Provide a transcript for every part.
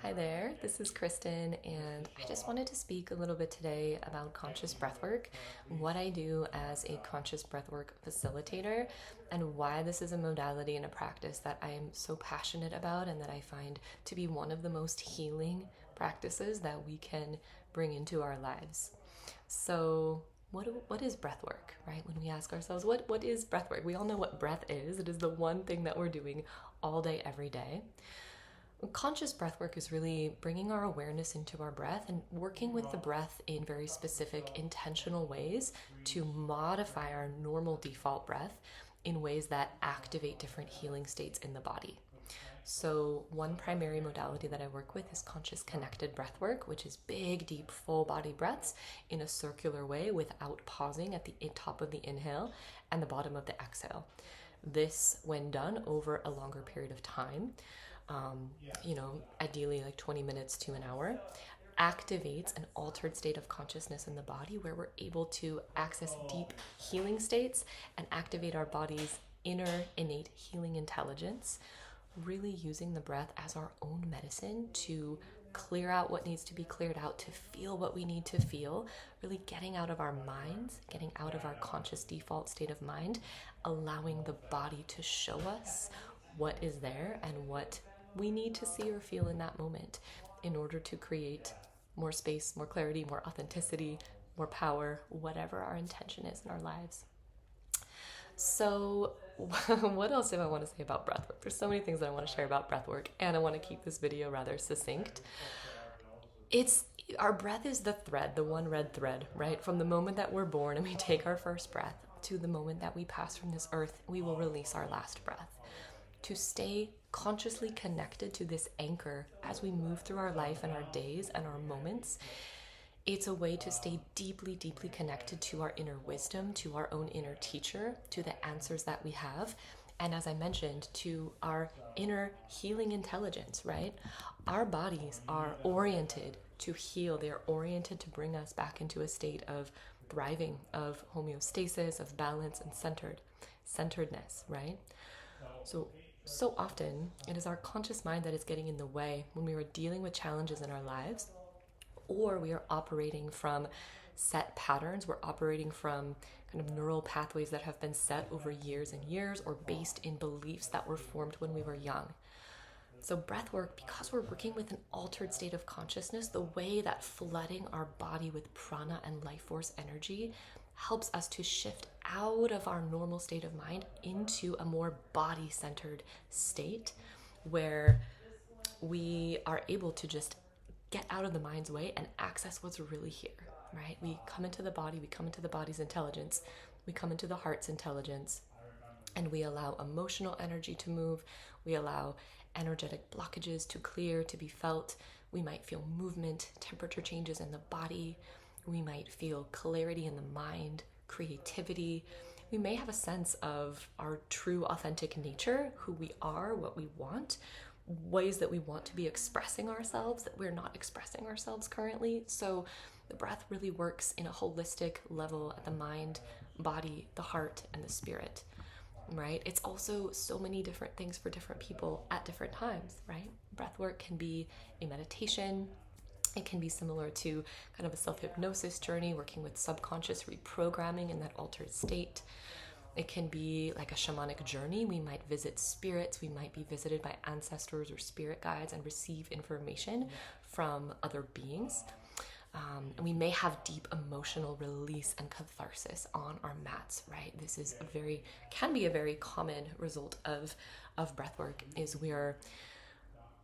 Hi there, this is Kristen, and I just wanted to speak a little bit today about conscious breathwork, what I do as a conscious breathwork facilitator, and why this is a modality and a practice that I am so passionate about and that I find to be one of the most healing practices that we can bring into our lives. So, what is breath work, right? When we ask ourselves, what is breath work? We all know what breath is. It is the one thing that we're doing all day, every day. Conscious breath work is really bringing our awareness into our breath and working with the breath in very specific, intentional ways to modify our normal default breath in ways that activate different healing states in the body. So, one primary modality that I work with is conscious connected breath work, which is big, deep, full body breaths in a circular way without pausing at the top of the inhale and the bottom of the exhale. This, when done over a longer period of time, ideally like 20 minutes to an hour, activates an altered state of consciousness in the body where we're able to access deep healing states and activate our body's inner innate healing intelligence, really using the breath as our own medicine to clear out what needs to be cleared out, to feel what we need to feel, really getting out of our minds, getting out of our conscious default state of mind, allowing the body to show us what is there and what we need to see or feel in that moment in order to create more space, more clarity, more authenticity, more power, whatever our intention is in our lives. So, what else do I want to say about breathwork? There's so many things that I want to share about breathwork, and I want to keep this video rather succinct. It's our breath is the thread, the one red thread, right? From the moment that we're born and we take our first breath to the moment that we pass from this earth, we will release our last breath. To stay consciously connected to this anchor as we move through our life and our days and our moments, it's a way to stay deeply, deeply connected to our inner wisdom, to our own inner teacher, to the answers that we have. And as I mentioned, to our inner healing intelligence, right? Our bodies are oriented to heal. They're oriented to bring us back into a state of thriving, of homeostasis, of balance and centeredness, right? So often it is our conscious mind that is getting in the way when we are dealing with challenges in our lives, or we are operating from set patterns. We're operating from kind of neural pathways that have been set over years and years, or based in beliefs that were formed when we were young. So breath work, because we're working with an altered state of consciousness, the way that flooding our body with prana and life force energy helps us to shift out of our normal state of mind into a more body-centered state where we are able to just get out of the mind's way and access what's really here, right? We come into the body, we come into the body's intelligence, we come into the heart's intelligence, and we allow emotional energy to move. We allow energetic blockages to clear, to be felt. We might feel movement, temperature changes in the body. We might feel clarity in the mind, creativity. We may have a sense of our true, authentic nature, who we are, what we want, ways that we want to be expressing ourselves that we're not expressing ourselves currently. So the breath really works in a holistic level at the mind, body, the heart, and the spirit, right? It's also so many different things for different people at different times, right? Breath work can be a meditation. It can be similar to kind of a self-hypnosis journey, working with subconscious reprogramming in that altered state. It can be like a shamanic journey. We might visit spirits. We might be visited by ancestors or spirit guides and receive information from other beings. And we may have deep emotional release and catharsis on our mats, right? This is can be a very common result of breath work, is we're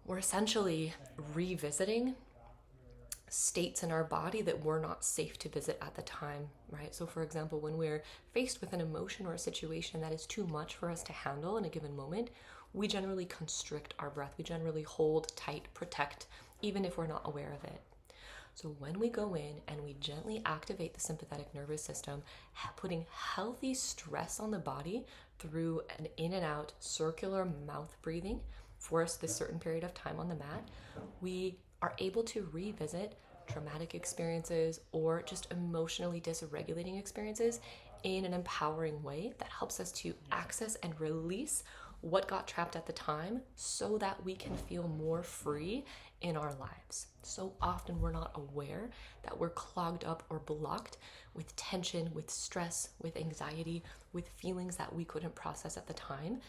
essentially revisiting states in our body that were not safe to visit at the time, right? So for example, when we're faced with an emotion or a situation that is too much for us to handle in a given moment, we generally constrict our breath. We generally hold tight, protect, even if we're not aware of it. So when we go in and we gently activate the sympathetic nervous system, putting healthy stress on the body through an in and out circular mouth breathing for this certain period of time on the mat, we are able to revisit traumatic experiences or just emotionally dysregulating experiences in an empowering way that helps us to access and release what got trapped at the time so that we can feel more free in our lives. So often we're not aware that we're clogged up or blocked with tension, with stress, with anxiety, with feelings that we couldn't process at the time.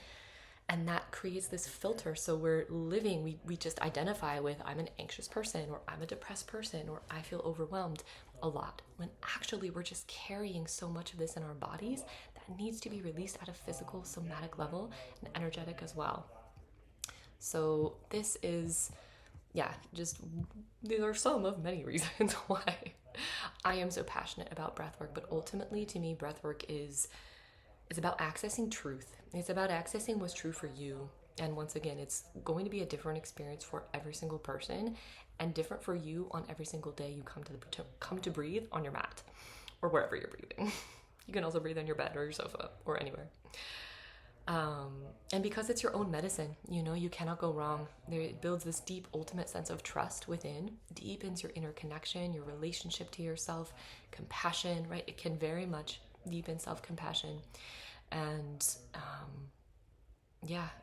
And that creates this filter. So we're living, we just identify with, I'm an anxious person, or I'm a depressed person, or I feel overwhelmed a lot, when actually we're just carrying so much of this in our bodies that needs to be released at a physical, somatic level and energetic as well. So this is, yeah, just these are some of many reasons why I am so passionate about breathwork. But ultimately, to me, breathwork is about accessing truth. It's about accessing what's true for you. And once again, it's going to be a different experience for every single person, and different for you on every single day you come to breathe on your mat or wherever you're breathing. You can also breathe on your bed or your sofa or anywhere. And because it's your own medicine, you cannot go wrong. It builds this deep, ultimate sense of trust within, deepens your inner connection, your relationship to yourself, compassion, right? It can very much deepen self-compassion. And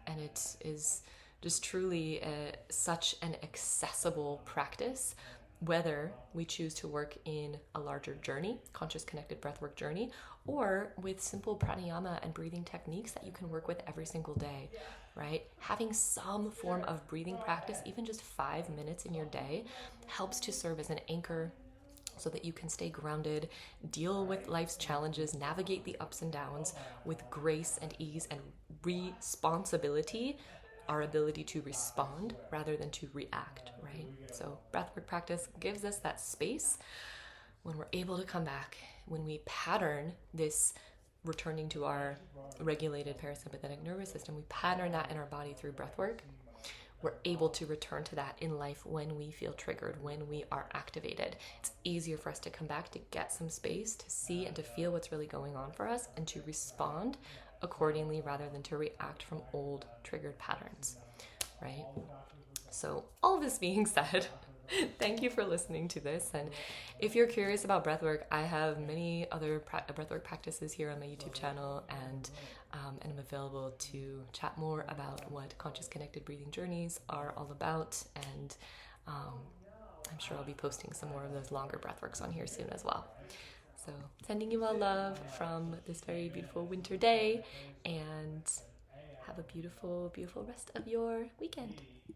and it is just truly such an accessible practice, whether we choose to work in a larger journey, conscious connected breathwork journey, or with simple pranayama and breathing techniques that you can work with every single day, right? Having some form of breathing practice, even just 5 minutes in your day, helps to serve as an anchor so that you can stay grounded, deal with life's challenges, navigate the ups and downs with grace and ease and responsibility, our ability to respond rather than to react, right? So breathwork practice gives us that space when we're able to come back, when we pattern this returning to our regulated parasympathetic nervous system, we pattern that in our body through breathwork. We're able to return to that in life when we feel triggered, when we are activated. It's easier for us to come back, to get some space, to see and to feel what's really going on for us, and to respond accordingly rather than to react from old triggered patterns, right? So all this being said, thank you for listening to this. And if you're curious about breathwork, I have many other breathwork practices here on my YouTube channel, and I'm available to chat more about what conscious connected breathing journeys are all about. And I'm sure I'll be posting some more of those longer breathworks on here soon as well. So sending you all love from this very beautiful winter day, and have a beautiful, beautiful rest of your weekend.